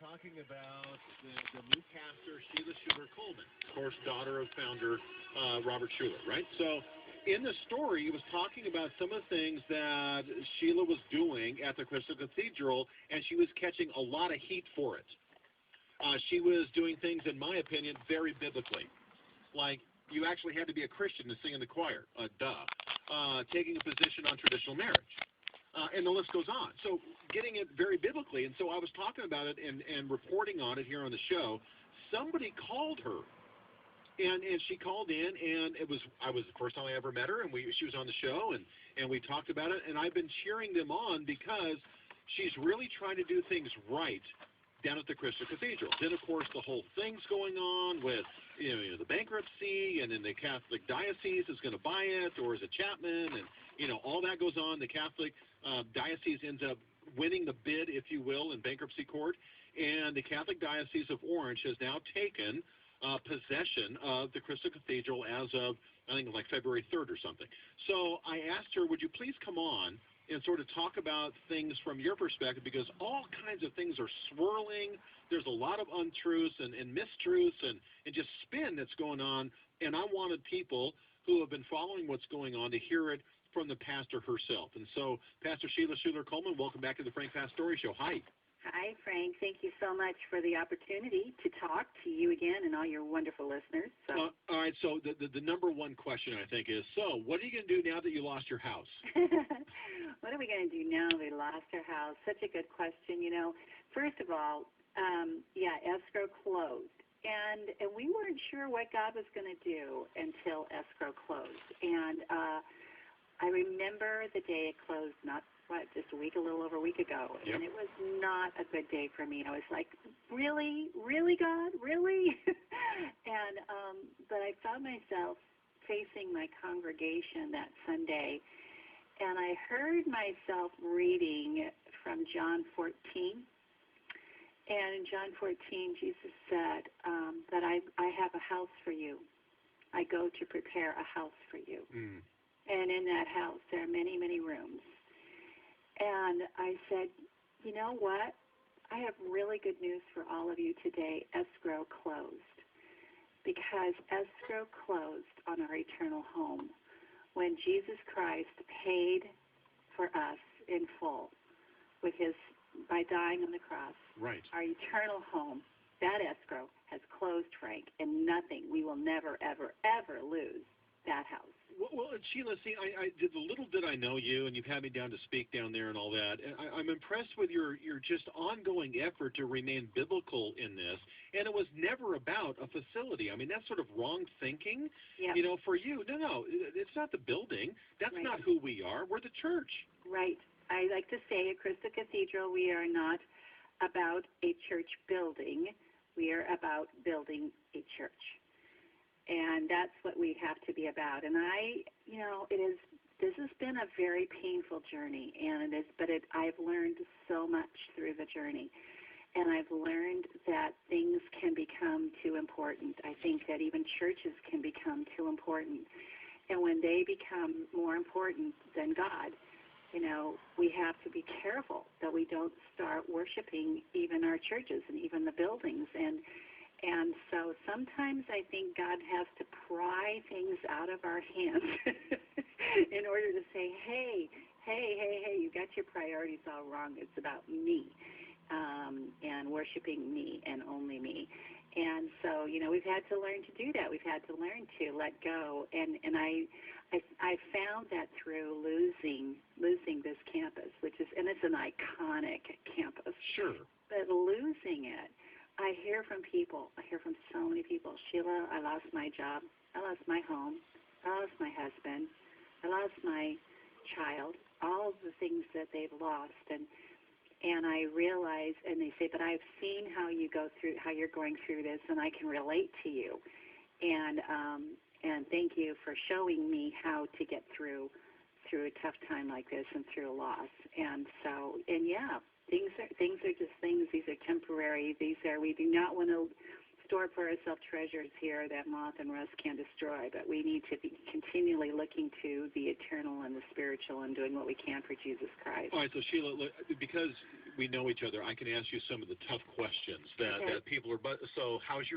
talking about the new pastor, SHEILA Coleman, of course, daughter of founder Robert Schuller, right? So in the story, he was talking about some of the things that SHEILA was doing at the Crystal Cathedral, and she was catching a lot of heat for it. She was doing things, in my opinion, very biblically. Like, you actually had to be a Christian to sing in the choir, taking a position on traditional marriage. And the list goes on. So getting it very biblically. And so I was talking about it and reporting on it here on the show. Somebody called her. And she called in, and I was the first time I ever met her, and she was on the show, and we talked about it. And I've been cheering them on because she's really trying to do things right down at the Crystal Cathedral. Then, of course, the whole thing's going on with the bankruptcy, and then the Catholic diocese is going to buy it, or is it Chapman, and all that goes on. The Catholic diocese ends up winning the bid, if you will, in bankruptcy court, and the Catholic Diocese of Orange has now taken possession of the Crystal Cathedral as of, I think, like February 3rd or something. So I asked her, would you please come on and sort of talk about things from your perspective, because all kinds of things are swirling. There's a lot of untruths and mistruths and just spin that's going on, and I wanted people who have been following what's going on to hear it from the pastor herself. And so, Pastor SHEILA Coleman, welcome back to the Frank Pastore Show. Hi. Hi, Frank. Thank you so much for the opportunity to talk to you again and all your wonderful listeners. All right, so the number one question, I think, is, so what are you going to do now that you lost your house? What are we going to do now that we lost our house? Such a good question. First of all, escrow closed. And we weren't sure what God was going to do until escrow closed. And I remember the day it closed, just a little over a week ago, yep. And it was not a good day for me. I was like, really, God, really? But I found myself facing my congregation that Sunday, and I heard myself reading from John 14. And in John 14, Jesus said that I have a house for you. I go to prepare a house for you. Mm. And in that house, there are many, many rooms. And I said, you know what? I have really good news for all of you today. Escrow closed. Because escrow closed on our eternal home when Jesus Christ paid for us in full by dying on the cross. Right. Our eternal home, that escrow has closed, Frank, and we will never, ever, ever lose that house. Well, SHEILA, see, the little did I know you, and you've had me down to speak down there and all that. And I'm impressed with your just ongoing effort to remain biblical in this. And it was never about a facility. I mean, that's sort of wrong thinking, yep. For you. No, it's not the building. That's right. not who we are. We're the church. Right. I like to say at Crystal Cathedral, we are not about a church building. We are about building a church. And that's what we have to be about. And this has been a very painful journey, I've learned so much through the journey. And I've learned that things can become too important. I think that even churches can become too important. And when they become more important than God, we have to be careful that we don't start worshiping even our churches and even the buildings. And so sometimes I think God has to pry things out of our hands in order to say, hey, you got your priorities all wrong. It's about me and worshiping me and only me. And so, we've had to learn to do that. We've had to learn to let go. And I found that through losing this campus, it's an iconic campus. Sure. But losing it, I hear from people. I hear from so many people. SHEILA, I lost my job. I lost my home. I lost my husband. I lost my child. All of the things that they've lost. And I realize, and they say, but I've seen how you're going through this, and I can relate to you. And thank you for showing me how to get through a tough time like this and through a loss. Things are just things. These are temporary. We do not want to store for ourselves treasures here that moth and rust can destroy, but we need to be continually looking to the eternal and the spiritual and doing what we can for Jesus Christ. All right, so SHEILA, because we know each other, I can ask you some of the tough questions that, Okay. that people are. But so, how's your